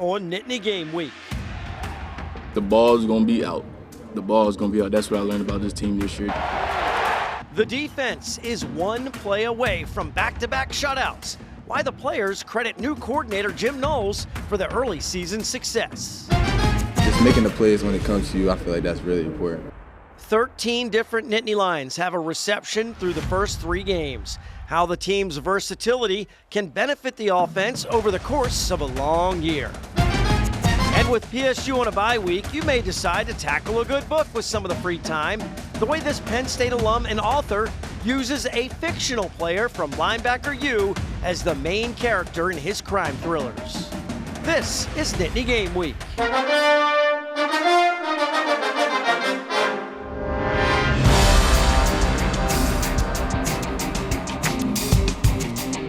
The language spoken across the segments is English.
on Nittany Game Week. The ball's going to be out. The ball's going to be out. That's what I learned about this team this year. The defense is one play away from back-to-back shutouts. Why the players credit new coordinator Jim Knowles for the early season success. Just making the plays when it comes to you, I feel like that's really important. 13 different Nittany lines have a reception through the first 3 games. How the team's versatility can benefit the offense over the course of a long year. And with PSU on a bye week, you may decide to tackle a good book with some of the free time, the way this Penn State alum and author uses a fictional player from Linebacker U as the main character in his crime thrillers. This is Nittany Game Week.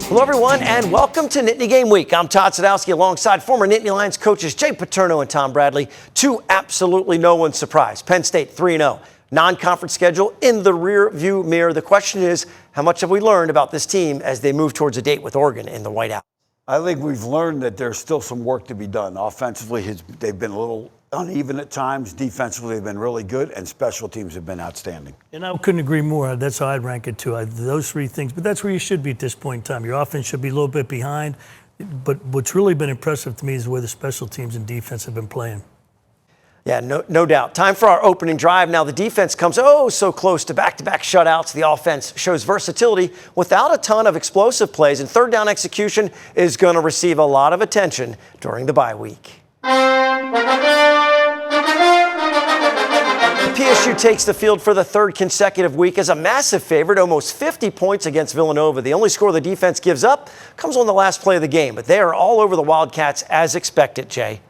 Hello, everyone, and welcome to Nittany Game Week. I'm Todd Sadowski alongside former Nittany Lions coaches Jay Paterno and Tom Bradley. To absolutely no one's surprise, Penn State 3-0. Non-conference schedule in the rear view mirror. The question is, how much have we learned about this team as they move towards a date with Oregon in the White House? I think we've learned that there's still some work to be done. Offensively, they've been a little uneven at times. Defensively, they've been really good, and special teams have been outstanding. And I couldn't agree more. That's how I'd rank it, too. Those 3 things. But that's where you should be at this point in time. Your offense should be a little bit behind. But what's really been impressive to me is the way the special teams and defense have been playing. Yeah, no doubt. Time for our opening drive. Now the defense comes so close to back-to-back shutouts. The offense shows versatility without a ton of explosive plays, and third down execution is going to receive a lot of attention during the bye week. PSU takes the field for the 3rd consecutive week as a massive favorite, almost 50 points against Villanova. The only score the defense gives up comes on the last play of the game, but they are all over the Wildcats as expected, Jay.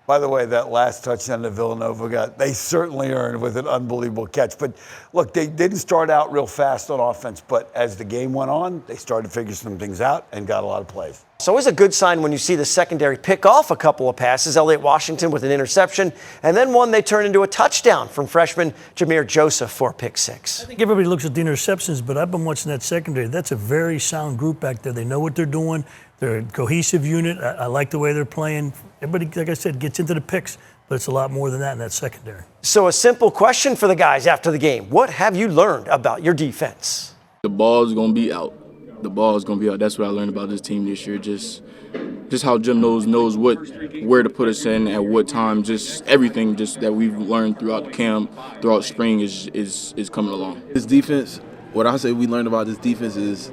By the way, that last touchdown that Villanova got, they certainly earned with an unbelievable catch. But look, they didn't start out real fast on offense, but as the game went on, they started to figure some things out and got a lot of plays. It's always a good sign when you see the secondary pick off a couple of passes. Elliott Washington with an interception, and then one they turned into a touchdown from freshman Jameer Joseph for pick 6. I think everybody looks at the interceptions, but I've been watching that secondary. That's a very sound group back there. They know what they're doing. They're a cohesive unit. I like the way they're playing. Everybody, like I said, gets into the picks, but it's a lot more than that in that secondary. So a simple question for the guys after the game. What have you learned about your defense? The ball's going to be out. The ball's going to be out. That's what I learned about this team this year. Just how Jim knows where to put us in at what time. Just everything just that we've learned throughout the camp, throughout spring is coming along. This defense, what I say we learned about this defense is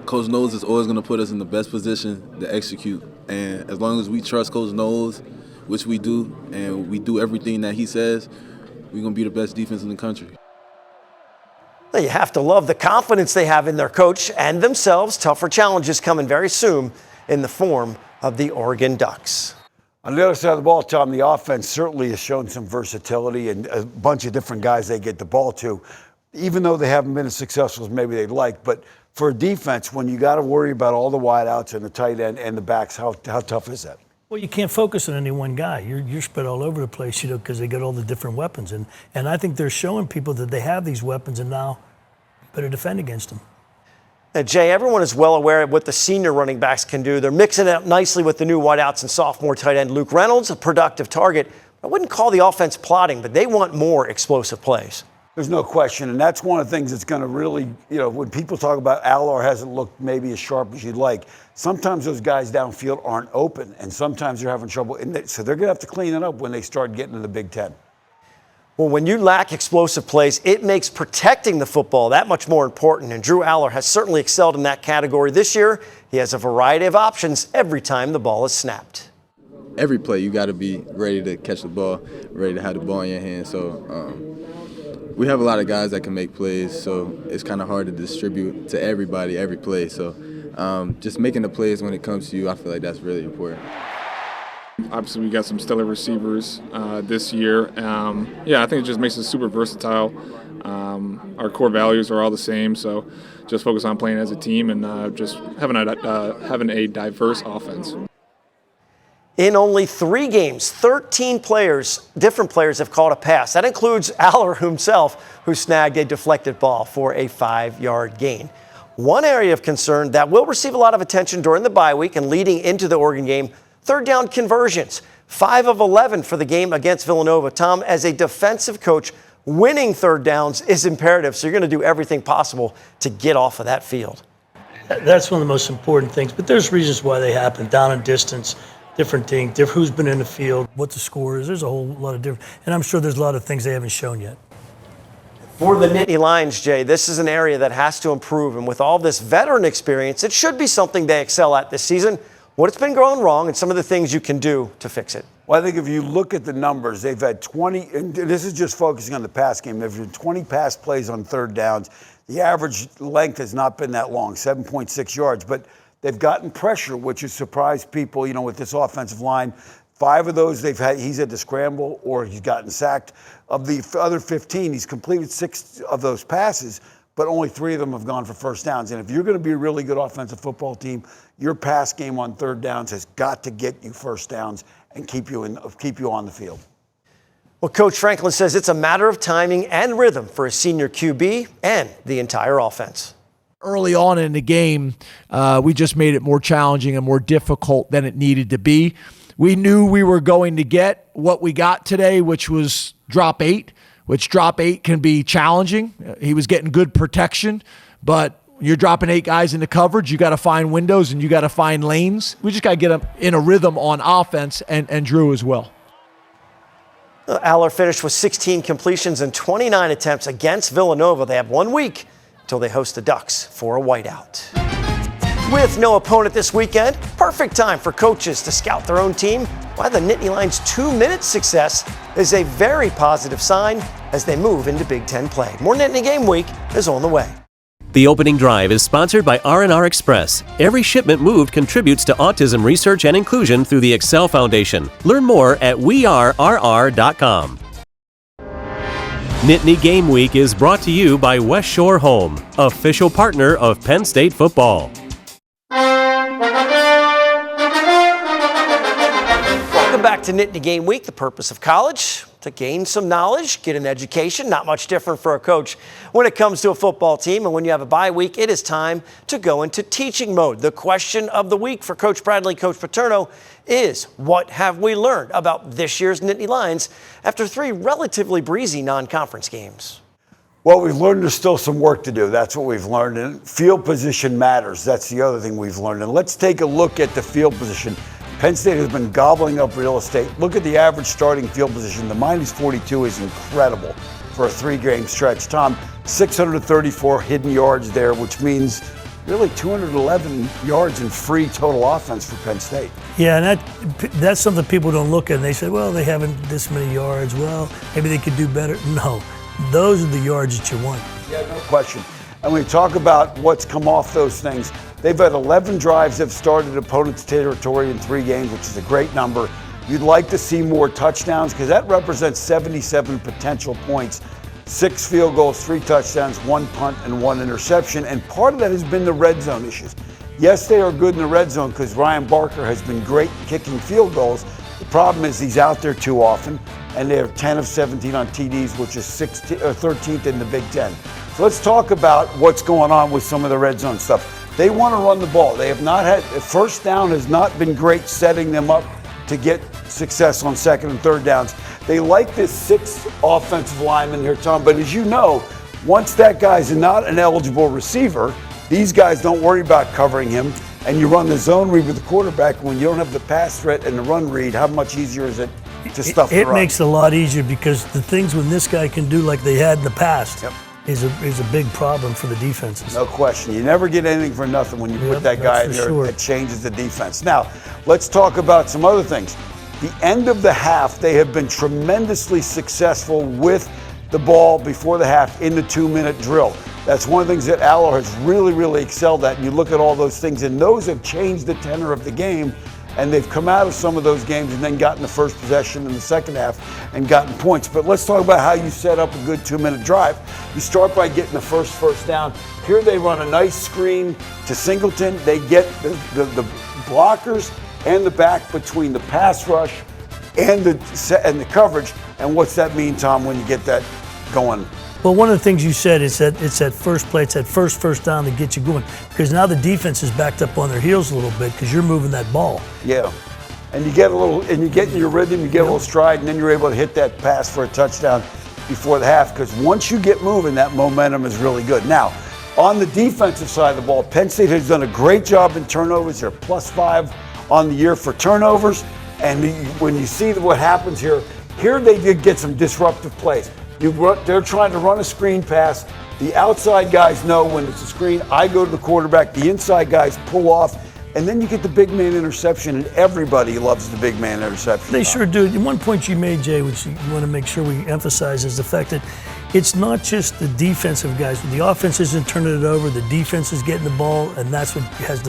Coach Knowles is always going to put us in the best position to execute. And as long as we trust Coach Knowles, which we do, and we do everything that he says, we're going to be the best defense in the country. Well, you have to love the confidence they have in their coach and themselves. Tougher challenges coming very soon in the form of the Oregon Ducks. On the other side of the ball, Tom, the offense certainly has shown some versatility and a bunch of different guys they get the ball to, even though they haven't been as successful as maybe they'd like. But for a defense, when you got to worry about all the wideouts and the tight end and the backs, how tough is that? Well, you can't focus on any one guy. You're spread all over the place, because they got all the different weapons. And I think they're showing people that they have these weapons and now better defend against them. Jay, everyone is well aware of what the senior running backs can do. They're mixing it up nicely with the new wideouts and sophomore tight end Luke Reynolds, a productive target. I wouldn't call the offense plotting, but they want more explosive plays. There's no question, and that's one of the things that's going to really, when people talk about Allor hasn't looked maybe as sharp as you'd like, sometimes those guys downfield aren't open, and sometimes they're having trouble. So they're going to have to clean it up when they start getting to the Big Ten. Well, when you lack explosive plays, it makes protecting the football that much more important, and Drew Allor has certainly excelled in that category this year. He has a variety of options every time the ball is snapped. Every play, you got to be ready to catch the ball, ready to have the ball in your hand. So we have a lot of guys that can make plays, so it's kind of hard to distribute to everybody every play. So just making the plays when it comes to you, I feel like that's really important. Obviously, we got some stellar receivers this year. I think it just makes us super versatile. Our core values are all the same, so just focus on playing as a team and just having a diverse offense. In only 3 games, 13 different players have caught a pass. That includes Allor himself, who snagged a deflected ball for a 5-yard gain. One area of concern that will receive a lot of attention during the bye week and leading into the Oregon game, Third down conversions, 5 of 11 for the game against Villanova. Tom, as a defensive coach, winning third downs is imperative, so you're going to do everything possible to get off of that field. That's one of the most important things, but there's reasons why they happen. Down and distance, different things, who's been in the field, what the score is. There's a whole lot of different, and I'm sure there's a lot of things they haven't shown yet. For the Nittany Lions, Jay, this is an area that has to improve, and with all this veteran experience, it should be something they excel at this season. What's been going wrong and some of the things you can do to fix it? Well, I think if you look at the numbers, they've had 20, and this is just focusing on the pass game, they've had 20 pass plays on third downs. The average length has not been that long, 7.6 yards, but they've gotten pressure, which has surprised people, with this offensive line. 5 of those he's had to scramble or he's gotten sacked. Of the other 15, he's completed 6 of those passes, but only 3 of them have gone for first downs. And if you're going to be a really good offensive football team, your pass game on third downs has got to get you first downs and keep you on the field. Well, Coach Franklin says it's a matter of timing and rhythm for a senior QB and the entire offense. Early on in the game, we just made it more challenging and more difficult than it needed to be. We knew we were going to get what we got today, which was drop 8, which drop 8 can be challenging. He was getting good protection, but you're dropping 8 guys into coverage. You got to find windows and you got to find lanes. We just got to get them in a rhythm on offense and Drew as well. Aller finished with 16 completions and 29 attempts against Villanova. They have 1 week until they host the Ducks for a whiteout. With no opponent this weekend, perfect time for coaches to scout their own team. Why the Nittany Lions' 2-minute success is a very positive sign as they move into Big Ten play. More Nittany Game Week is on the way. The opening drive is sponsored by R&R Express. Every shipment moved contributes to autism research and inclusion through the Excel Foundation. Learn more at wearerr.com. Nittany Game Week is brought to you by West Shore Home, official partner of Penn State football. Welcome back to Nittany Game Week. The purpose of college, to gain some knowledge, get an education. Not much different for a coach when it comes to a football team. And when you have a bye week, it is time to go into teaching mode. The question of the week for Coach Bradley, Coach Paterno is, what have we learned about this year's Nittany Lions after 3 relatively breezy non-conference games? Well, we've learned there's still some work to do. That's what we've learned. And field position matters. That's the other thing we've learned. And let's take a look at the field position. Penn State has been gobbling up real estate. Look at the average starting field position. The -42 is incredible for a 3-game stretch. Tom, 634 hidden yards there, which means really 211 yards in free total offense for Penn State. Yeah, and that's something people don't look at. And they say, well, they haven't this many yards. Well, maybe they could do better. No, those are the yards that you want. Yeah, no question. And when we talk about what's come off those things, they've had 11 drives that have started opponent's territory in 3 games, which is a great number. You'd like to see more touchdowns because that represents 77 potential points. 6 field goals, 3 touchdowns, 1 punt, and 1 interception. And part of that has been the red zone issues. Yes, they are good in the red zone because Ryan Barker has been great kicking field goals. The problem is he's out there too often, and they're 10 of 17 on TDs, which is 13th in the Big Ten. So let's talk about what's going on with some of the red zone stuff. They want to run the ball. They have not had, first down has not been great setting them up to get success on second and third downs. They like this 6th offensive lineman here, Tom, but as you know, once that guy's not an eligible receiver, these guys don't worry about covering him, and you run the zone read with the quarterback. When you don't have the pass threat and the run read, how much easier is it to stuff the run? It makes it a lot easier because the things when this guy can do like they had in the past, Yep. is a big problem for the defenses. No question. You never get anything for nothing when you put that guy in there. Sure. That changes the defense. Now, let's talk about some other things. The end of the half, they have been tremendously successful with the ball before the half in the 2-minute drill. That's one of the things that Aller has really, really excelled at. And you look at all those things, and those have changed the tenor of the game. And they've come out of some of those games and then gotten the first possession in the second half and gotten points. But let's talk about how you set up a good 2-minute drive. You start by getting the first down. Here they run a nice screen to Singleton. They get the blockers and the back between the pass rush and the coverage. And what's that mean, Tom, when you get that going? Well, one of the things you said is that it's that first play, it's that first down to get you going. Because now the defense is backed up on their heels a little bit because you're moving that ball. Yeah. and you get in your rhythm, you get a little stride, and then you're able to hit that pass for a touchdown before the half, because once you get moving, that momentum is really good. Now, on the defensive side of the ball, Penn State has done a great job in turnovers. They're +5 on the year for turnovers, and when you see what happens here they did get some disruptive plays. They're trying to run a screen pass. The outside guys know when it's a screen, I go to the quarterback, the inside guys pull off, and then you get the big man interception, and everybody loves the big man interception. They sure do. One point you made, Jay, which you want to make sure we emphasize, is the fact that it's not just the defensive guys. The offense isn't turning it over. The defense is getting the ball, and that's what has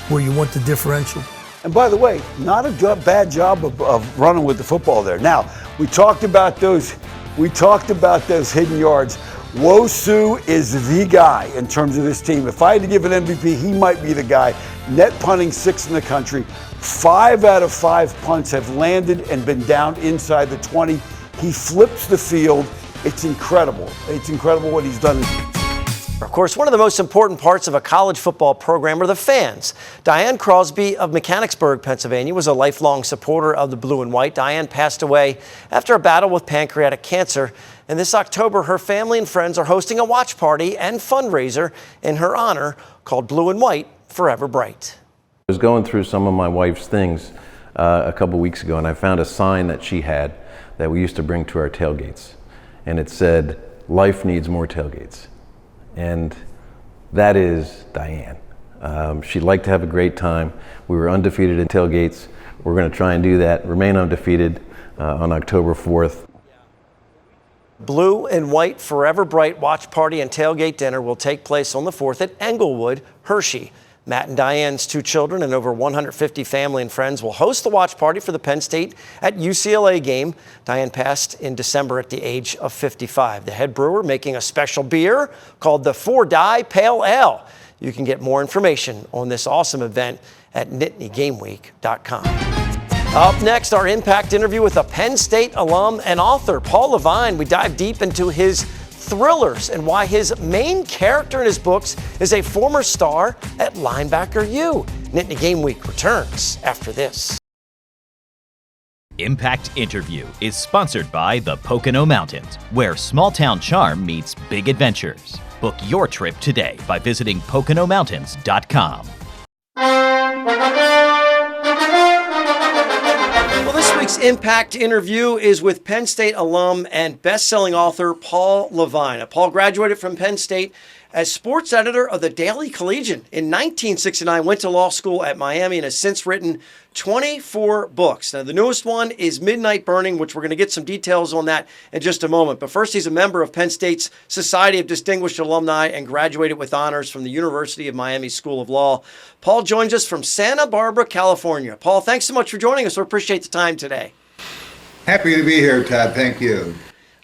where you want the differential. And by the way, not a bad job of running with the football there. Now, we talked about those hidden yards. Wosu is the guy in terms of this team. If I had to give an MVP, he might be the guy. Net punting 6th in the country. 5 out of 5 punts have landed and been down inside the 20. He flips the field. It's incredible. It's incredible what he's done. Of course, one of the most important parts of a college football program are the fans. Diane Crosby of Mechanicsburg, Pennsylvania, was a lifelong supporter of the blue and white. Diane passed away after a battle with pancreatic cancer. And this October, her family and friends are hosting a watch party and fundraiser in her honor called Blue and White Forever Bright. I was going through some of my wife's things a couple weeks ago, and I found a sign that she had that we used to bring to our tailgates. And it said, "Life needs more tailgates." And that is Diane. She liked to have a great time. We were undefeated in tailgates. We're going to try and do that, remain undefeated on October 4th. Blue and White Forever Bright watch party and tailgate dinner will take place on the 4th at Englewood, Hershey. Matt and Diane's 2 children and over 150 family and friends will host the watch party for the Penn State at UCLA game. Diane passed in December at the age of 55. The head brewer making a special beer called the 4-Die Pale Ale. You can get more information on this awesome event at NittanyGameWeek.com. Up next, our Impact interview with a Penn State alum and author, Paul Levine. We dive deep into his thrillers and why his main character in his books is a former star at Linebacker U. Nittany Game Week returns after this. Impact Interview is sponsored by the Pocono Mountains, where small-town charm meets big adventures. Book your trip today by visiting PoconoMountains.com. Well, this week's Impact interview is with Penn State alum and best-selling author Paul Levine. Paul graduated from Penn State as sports editor of the Daily Collegian in 1969, went to law school at Miami, and has since written 24 books. Now, the newest one is Midnight Burning, which we're going to get some details on that in just a moment. But first, he's a member of Penn State's Society of Distinguished Alumni and graduated with honors from the University of Miami School of Law. Paul joins us from Santa Barbara, California. Paul, thanks so much for joining us. We appreciate the time today. Happy to be here, Todd. Thank you.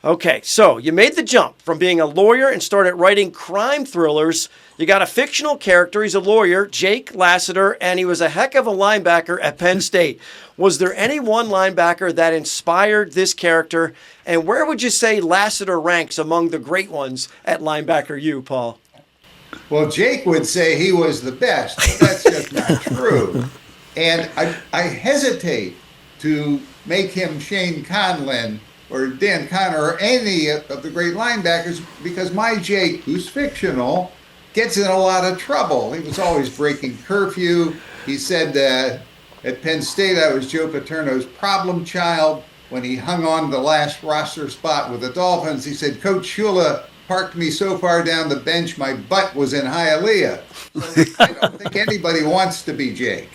Okay, so you made the jump from being a lawyer and started writing crime thrillers. You got a fictional character. He's a lawyer, Jake Lassiter, and he was a heck of a linebacker at Penn State. Was there any one linebacker that inspired this character? And where would you say Lassiter ranks among the great ones at Linebacker U, Paul? Well, Jake would say he was the best, but that's just not true. And I hesitate to make him Shane Conlon or Dan Connor or any of the great linebackers, because my Jake, who's fictional, gets in a lot of trouble. He was always breaking curfew. He said at Penn State, I was Joe Paterno's problem child. When he hung on the last roster spot with the Dolphins, he said, Coach Shula parked me so far down the bench, my butt was in Hialeah. So I don't think anybody wants to be Jake.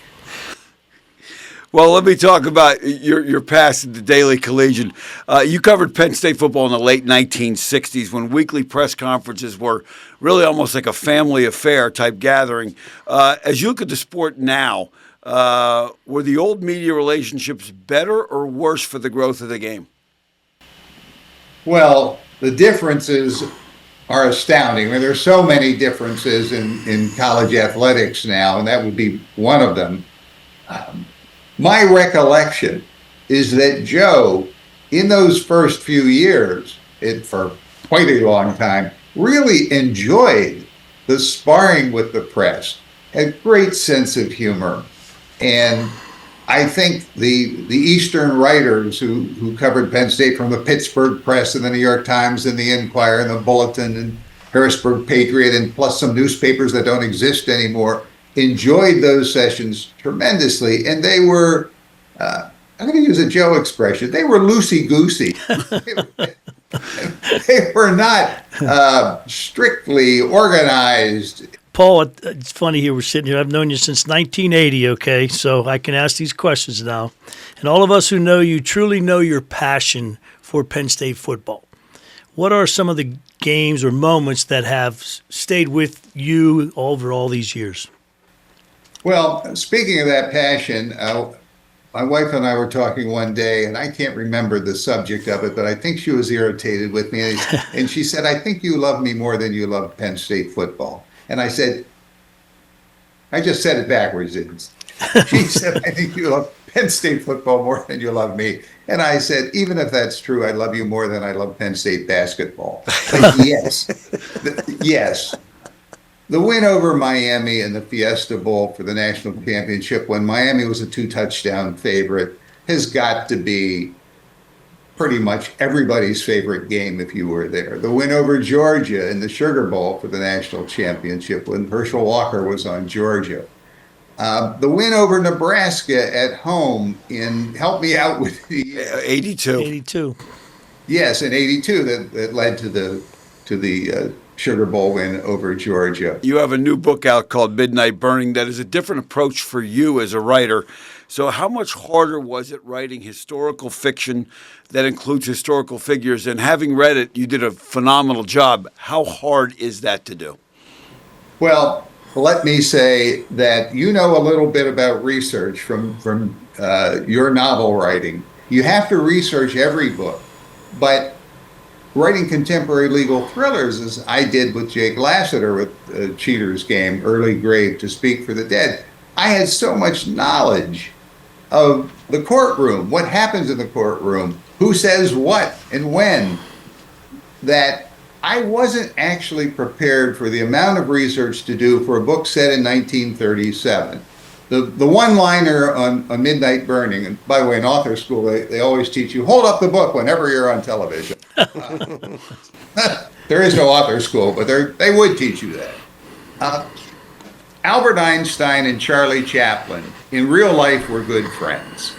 Well, let me talk about your past at the Daily Collegian. You covered Penn State football in the late 1960s when weekly press conferences were really almost like a family affair type gathering. As you look at the sport now, were the old media relationships better or worse for the growth of the game? Well, the differences are astounding. I mean, there's so many differences in college athletics now, and that would be one of them. My recollection is that Joe, in those first few years, for quite a long time, really enjoyed the sparring with the press, had great sense of humor. And I think the Eastern writers who covered Penn State from the Pittsburgh Press and the New York Times and the Enquirer and the Bulletin and Harrisburg Patriot, and plus some newspapers that don't exist anymore, enjoyed those sessions tremendously. And they were, I'm going to use a Joe expression, they were loosey-goosey. They were not strictly organized. Paul, it's funny here. We're sitting here. I've known you since 1980, okay? So I can ask these questions now. And all of us who know you truly know your passion for Penn State football. What are some of the games or moments that have stayed with you over all these years? Well, speaking of that passion, my wife and I were talking one day, and I can't remember the subject of it, but I think she was irritated with me. And she said, I think you love me more than you love Penn State football. And I said, I just said it backwards. She said, I think you love Penn State football more than you love me. And I said, even if that's true, I love you more than I love Penn State basketball. Yes. Yes. The win over Miami in the Fiesta Bowl for the national championship, when Miami was a 2-touchdown favorite, has got to be pretty much everybody's favorite game if you were there. The win over Georgia in the Sugar Bowl for the national championship when Herschel Walker was on Georgia. The win over Nebraska at home in, help me out with the 82. 82. Yes, in 82 that led to the Sugar Bowl win over Georgia. You have a new book out called Midnight Burning that is a different approach for you as a writer. So how much harder was it writing historical fiction that includes historical figures? And having read it, you did a phenomenal job. How hard is that to do? Well, let me say that you know a little bit about research from your novel writing. You have to research every book, but writing contemporary legal thrillers, as I did with Jake Lassiter with Cheater's Game, Early Grave, To Speak for the Dead, I had so much knowledge of the courtroom, what happens in the courtroom, who says what and when, that I wasn't actually prepared for the amount of research to do for a book set in 1937. The one-liner on Midnight Burning, and by the way, in author school, they always teach you, hold up the book whenever you're on television. There is no author school, but they would teach you that. Albert Einstein and Charlie Chaplin in real life were good friends.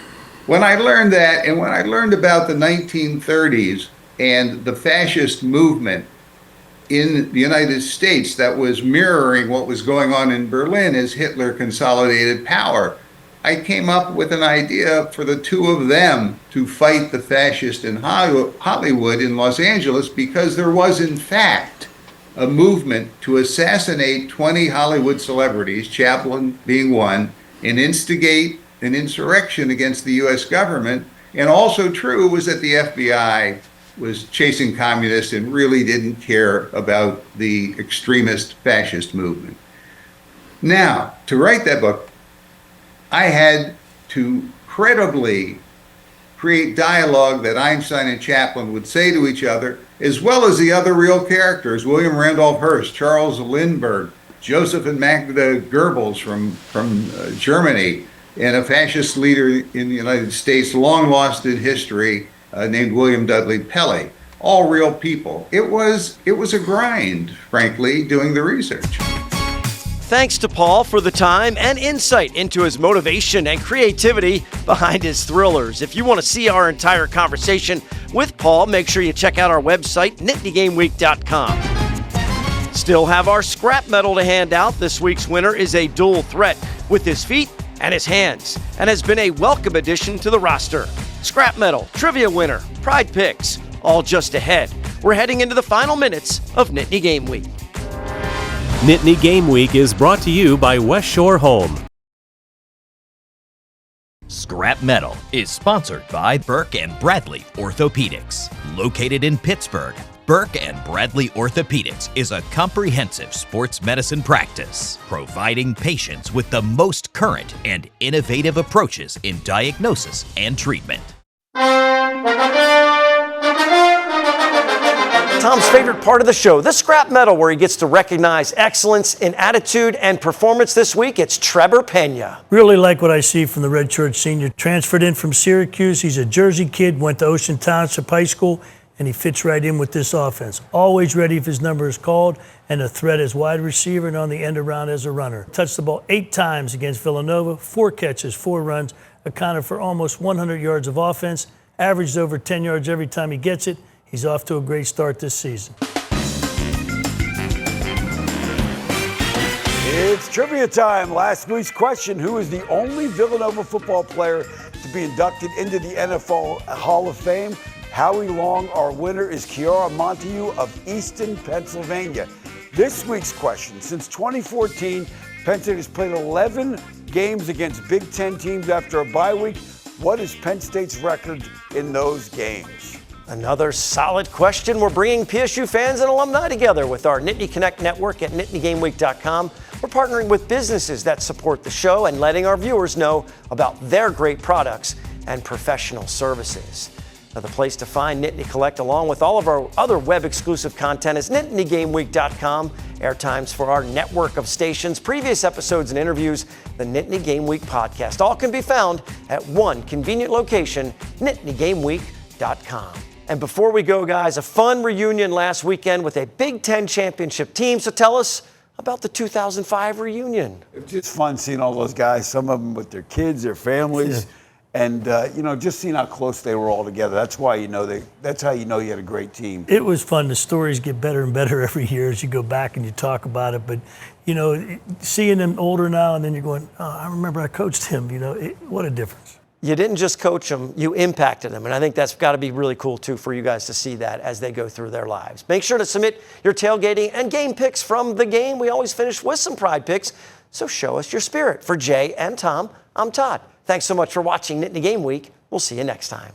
When I learned that, and when I learned about the 1930s and the fascist movement in the United States that was mirroring what was going on in Berlin as Hitler consolidated power, I came up with an idea for the two of them to fight the fascists in Hollywood in Los Angeles, because there was, in fact, a movement to assassinate 20 Hollywood celebrities, Chaplin being one, and instigate an insurrection against the U.S. government. And also true was that the FBI was chasing communists and really didn't care about the extremist fascist movement. Now, to write that book, I had to credibly create dialogue that Einstein and Chaplin would say to each other, as well as the other real characters, William Randolph Hearst, Charles Lindbergh, Joseph and Magda Goebbels from Germany, and a fascist leader in the United States, long lost in history, named William Dudley Pelley. All real people. It was a grind, frankly, doing the research. Thanks to Paul for the time and insight into his motivation and creativity behind his thrillers. If you want to see our entire conversation with Paul, make sure you check out our website, NittanyGameWeek.com. Still have our scrap medal to hand out. This week's winner is a dual threat with his feet and his hands, and has been a welcome addition to the roster. Scrap medal, trivia winner, pride picks, all just ahead. We're heading into the final minutes of Nittany Game Week. Nittany Game Week is brought to you by West Shore Home. Scrap Metal is sponsored by Burke and Bradley Orthopedics. Located in Pittsburgh, Burke and Bradley Orthopedics is a comprehensive sports medicine practice, providing patients with the most current and innovative approaches in diagnosis and treatment. Tom's favorite part of the show, the scrap medal, where he gets to recognize excellence in attitude and performance. This week, it's Trevor Pena. Really like what I see from the redshirt senior. Transferred in from Syracuse. He's a Jersey kid, went to Ocean Township High School, and he fits right in with this offense. Always ready if his number is called, and a threat as wide receiver and on the end around as a runner. Touched the ball 8 times against Villanova, 4 catches, 4 runs, accounted for almost 100 yards of offense, averaged over 10 yards every time he gets it. He's off to a great start this season. It's trivia time. Last week's question, who is the only Villanova football player to be inducted into the NFL Hall of Fame? Howie Long, our winner, is Kiara Montague of Easton, Pennsylvania. This week's question, since 2014, Penn State has played 11 games against Big Ten teams after a bye week. What is Penn State's record in those games? Another solid question. We're bringing PSU fans and alumni together with our Nittany Connect network at NittanyGameWeek.com. We're partnering with businesses that support the show and letting our viewers know about their great products and professional services. Now, the place to find Nittany Collect along with all of our other web-exclusive content is NittanyGameWeek.com. Airtimes for our network of stations, previous episodes and interviews, the Nittany Game Week podcast. All can be found at one convenient location, NittanyGameWeek.com. And before we go, guys, a fun reunion last weekend with a Big Ten championship team. So tell us about the 2005 reunion. It's just fun seeing all those guys, some of them with their kids, their families, and just seeing how close they were all together. That's why that's how you know you had a great team. It was fun. The stories get better and better every year as you go back and you talk about it. But seeing them older now, and then you're going, oh, I remember I coached him. What a difference. You didn't just coach them, you impacted them. And I think that's got to be really cool, too, for you guys to see that as they go through their lives. Make sure to submit your tailgating and game picks from the game. We always finish with some pride picks, so show us your spirit. For Jay and Tom, I'm Todd. Thanks so much for watching Nittany Game Week. We'll see you next time.